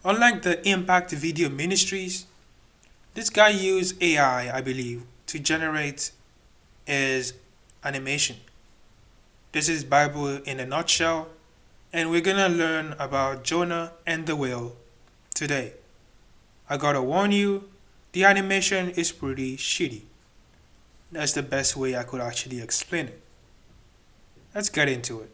Unlike the Impact Video Ministries, this guy used AI, I believe, to generate his animation. This is Bible in a nutshell, and we're gonna learn about Jonah and the whale today. I gotta warn you, the animation is pretty shitty. That's the best way I could actually explain it. Let's get into it.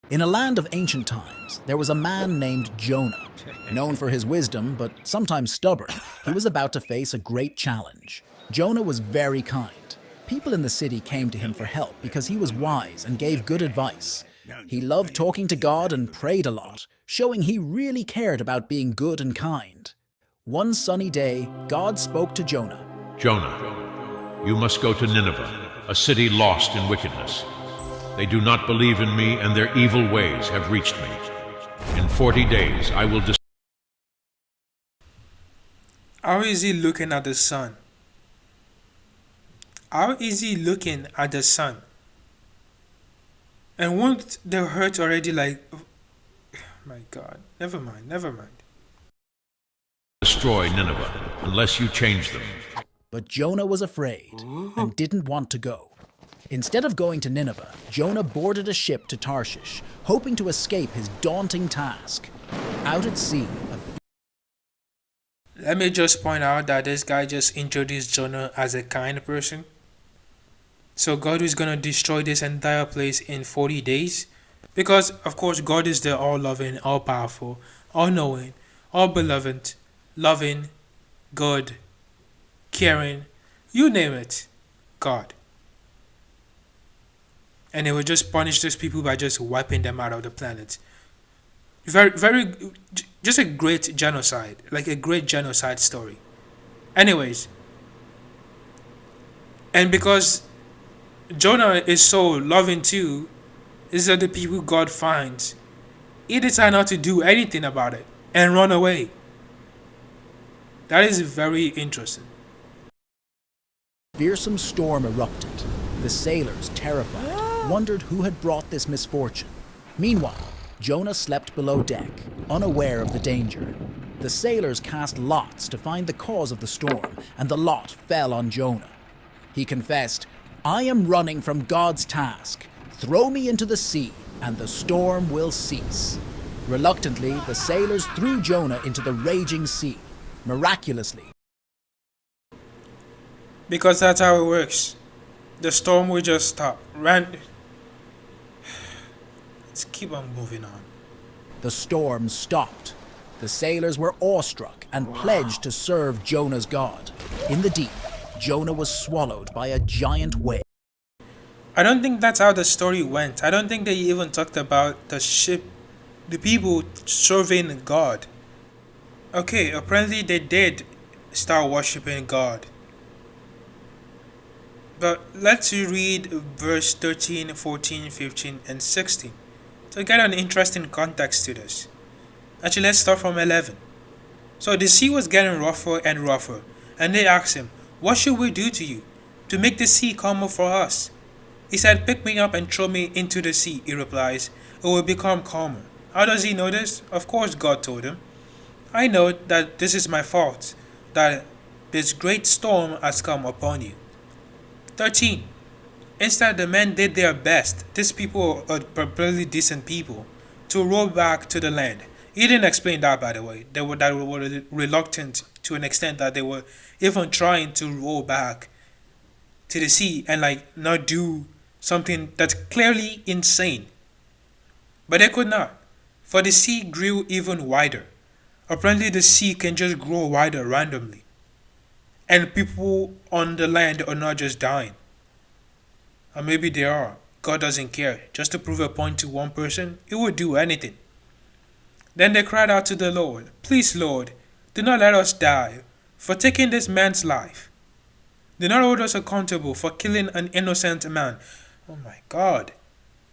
In a land of ancient times, there was a man named Jonah. Known for his wisdom, but sometimes stubborn, he was about to face a great challenge. Jonah was very kind. People in the city came to him for help because he was wise and gave good advice. He loved talking to God and prayed a lot, showing he really cared about being good and kind. One sunny day, God spoke to Jonah. Jonah, you must go to Nineveh, a city lost in wickedness. They do not believe in me, and their evil ways have reached me. In 40 days I will destroy. How is he looking at the sun? How is he looking at the sun? And won't the hurt already like... Oh my god. Never mind, never mind. Destroy Nineveh unless you change them. But Jonah was afraid and didn't want to go. Instead of going to Nineveh, Jonah boarded a ship to Tarshish, hoping to escape his daunting task. Out at sea, Let me just point out that this guy just introduced Jonah as a kind person. So God is gonna destroy this entire place in 40 days. Because of course God is the all-loving, all-powerful, all-knowing, all-beloved, loving, good, caring, you name it, God. And he will just punish those people by just wiping them out of the planet. Just a great genocide, like a great genocide story. Anyways, and because Jonah is so loving too, these are the people God finds. He decided not to do anything about it and run away. That is very interesting. a fearsome storm erupted. The sailors, terrified, wondered who had brought this misfortune. Meanwhile, Jonah slept below deck, unaware of the danger. The sailors cast lots to find the cause of the storm, and the lot fell on Jonah. He confessed, "I am running from God's task. Throw me into the sea, and the storm will cease." Reluctantly, the sailors threw Jonah into the raging sea. Miraculously, Because that's how it works. The storm will just stop. Let's keep on moving on. the storm stopped. The sailors were awestruck and pledged to serve Jonah's God. In the deep, Jonah was swallowed by a giant whale. I don't think that's how the story went. I don't think they even talked about the ship, the people serving God. Okay, apparently they did start worshiping God. But let's read verse 13, 14, 15, and 16 to get an interesting context to this. Actually, let's start from 11. So the sea was getting rougher and rougher, and they asked him, "What should we do to you to make the sea calmer for us?" He said, "Pick me up and throw me into the sea." He replies, "It will become calmer." How does he know this? Of course, God told him. "I know that this is my fault, that this great storm has come upon you." 13. Instead, the men did their best. These people are probably decent people to row back to the land. He didn't explain that, by the way. They were reluctant to an extent that they were even trying to row back to the sea and not do something that's clearly insane. But they could not, for the sea grew even wider. Apparently, the sea can just grow wider randomly, and people on the land are not just dying. Or maybe they are. God doesn't care. Just to prove a point to one person, he would do anything. Then they cried out to the Lord, "Please, Lord, do not let us die for taking this man's life. Do not hold us accountable for killing an innocent man." Oh my God.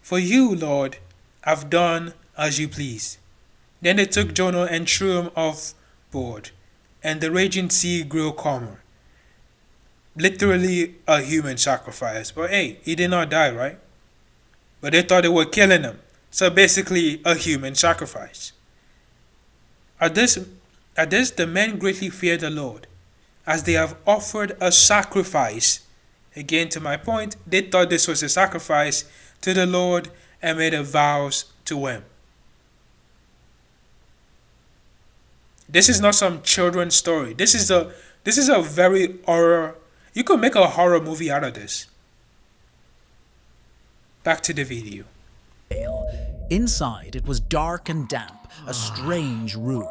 "For you, Lord, have done as you please." Then they took Jonah and threw him off board, and the raging sea grew calmer. Literally a human sacrifice. But hey, he did not die, right? But they thought they were killing him. So basically a human sacrifice. At this, at this, the men greatly feared the Lord, as they have offered a sacrifice. Again, to my point, they thought this was a sacrifice to the Lord and made a vows to him. This is not some children's story. This is a very horror. You could make a horror movie out of this. Back to the video. Inside, it was dark and damp, a strange room.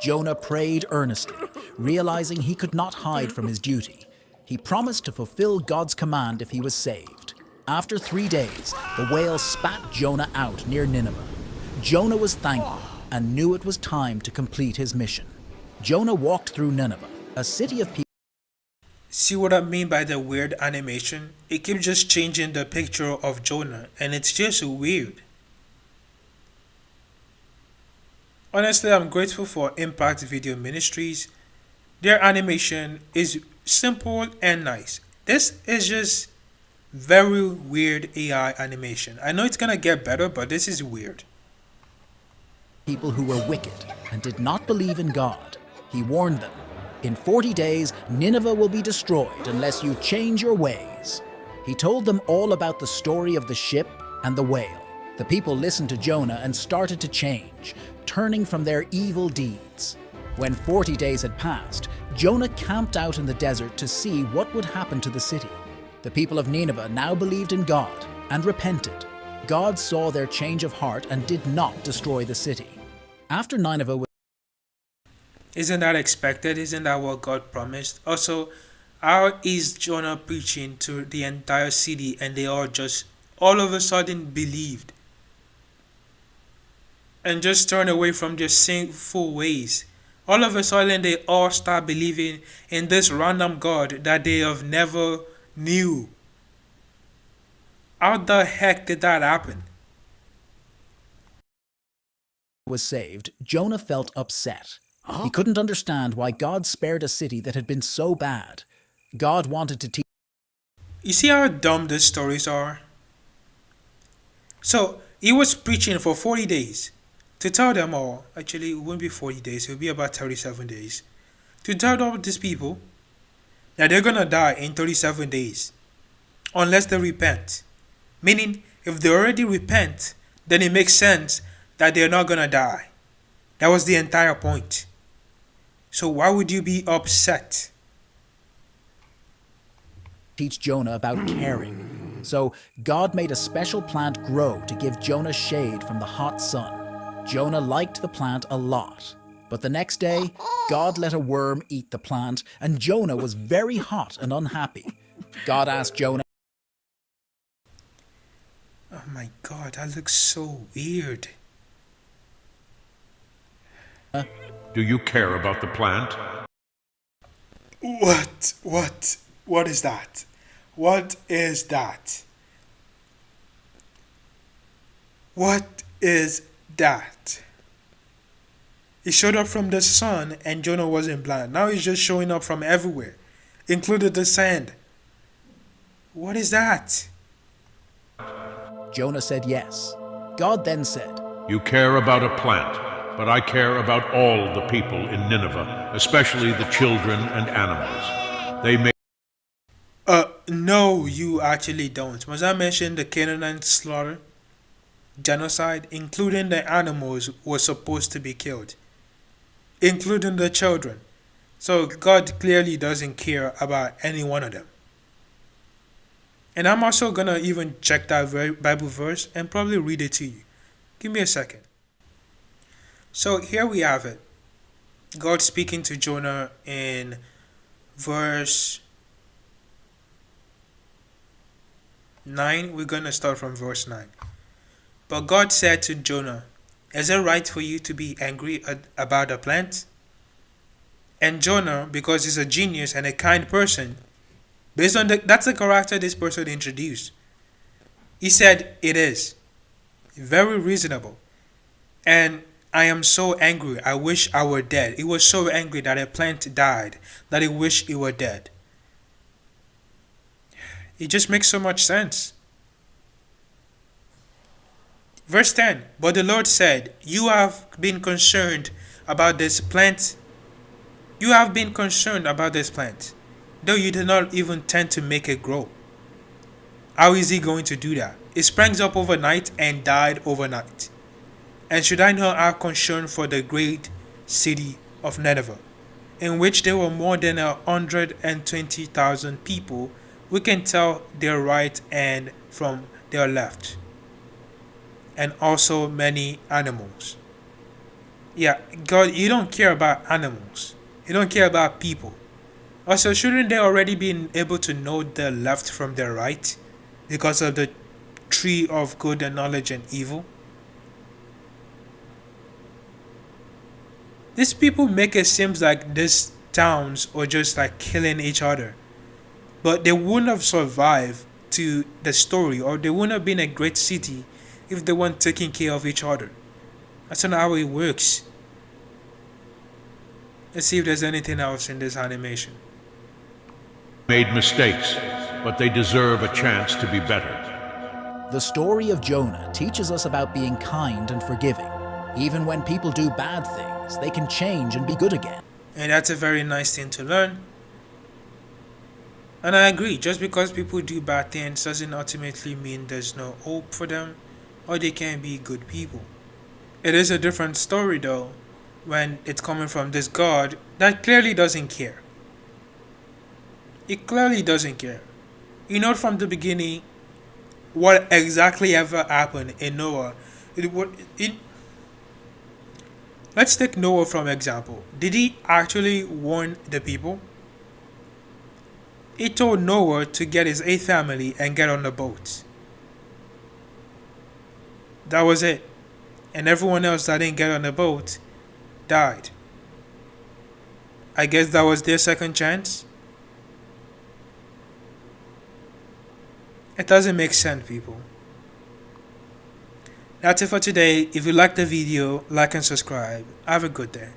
Jonah prayed earnestly, realizing he could not hide from his duty. He promised to fulfill God's command if he was saved. After 3 days, the whale spat Jonah out near Nineveh. Jonah was thankful and knew it was time to complete his mission. Jonah walked through Nineveh, a city of people. See what I mean by the weird animation? It keeps just changing the picture of Jonah, and it's just weird. Honestly, I'm grateful for Impact Video Ministries. Their animation is simple and nice. This is just very weird AI animation. I know it's gonna get better, but this is weird. People who were wicked and did not believe in God. He warned them, "In 40 days, Nineveh will be destroyed unless you change your ways." He told them all about the story of the ship and the whale. The people listened to Jonah and started to change, turning from their evil deeds. When 40 days had passed, Jonah camped out in the desert to see what would happen to the city. The people of Nineveh now believed in God and repented. God saw their change of heart and did not destroy the city. After Nineveh was Isn't that expected? Isn't that what God promised? Also, how is Jonah preaching to the entire city and they all just all of a sudden believed and just turned away from their sinful ways? All of a sudden they all start believing in this random God that they have never knew. How the heck did that happen? saved, Jonah felt upset. He couldn't understand why God spared a city that had been so bad. God wanted to teach. You see how dumb these stories are? So, he was preaching for 40 days to tell them all. Actually, it wouldn't be 40 days, it would be about 37 days. To tell all these people that they're gonna die in 37 days unless they repent. Meaning, if they already repent, then it makes sense that they're not gonna die. That was the entire point. So why would you be upset? Teach Jonah about caring. So God made a special plant grow to give Jonah shade from the hot sun. Jonah liked the plant a lot. But the next day, God let a worm eat the plant, and Jonah was very hot and unhappy. God asked Jonah, Oh my god, that looks so weird. Do you care about the plant? What is that? What is that? What is that? He showed up from the sun and Jonah wasn't blind. Now he's just showing up from everywhere, including the sand. What is that? Jonah said yes. God then said, You care about a plant, but I care about all the people in Nineveh, especially the children and animals. They may. No, you actually don't. Must I mention the Canaanite slaughter? Genocide, including the animals, were supposed to be killed, including the children. So God clearly doesn't care about any one of them. And I'm also gonna even check that Bible verse and probably read it to you. Give me a second. So here we have it. God speaking to Jonah in verse 9. We're gonna start from verse 9. But God said to Jonah, Is it right for you to be angry about a plant? And Jonah, because he's a genius and a kind person, based on that's the character this person introduced, he said, It is. Very reasonable. And I am so angry, I wish I were dead. He was so angry that a plant died, that he wished he were dead. It just makes so much sense. Verse 10, But the Lord said, You have been concerned about this plant. You have been concerned about this plant, though you did not even tend to make it grow. How is he going to do that? It sprang up overnight and died overnight. And should I not have concern for the great city of Nineveh, in which there were more than 120,000 people who can tell their right hand from their left, and also many animals. Yeah, God, you don't care about animals. You don't care about people. Also, shouldn't they already be able to know the left from the right because of the tree of good and knowledge and evil? These people make it seem like these towns are just like killing each other. But they wouldn't have survived to the story, or they wouldn't have been a great city if they weren't taking care of each other. That's not how it works. Let's see if there's anything else in this animation. Made mistakes, but they deserve a chance to be better. The story of Jonah teaches us about being kind and forgiving. Even when people do bad things, they can change and be good again. And that's a very nice thing to learn. And I agree, just because people do bad things doesn't ultimately mean there's no hope for them or they can't be good people. It is a different story though when it's coming from this God that clearly doesn't care. It clearly doesn't care. You know from the beginning what exactly ever happened in Noah. Let's take Noah from example. Did he actually warn the people? He told Noah to get his 8 family and get on the boat. That was it. And everyone else that didn't get on the boat died. I guess that was their second chance. It doesn't make sense, people. That's it for today. If you liked the video, like and subscribe. Have a good day.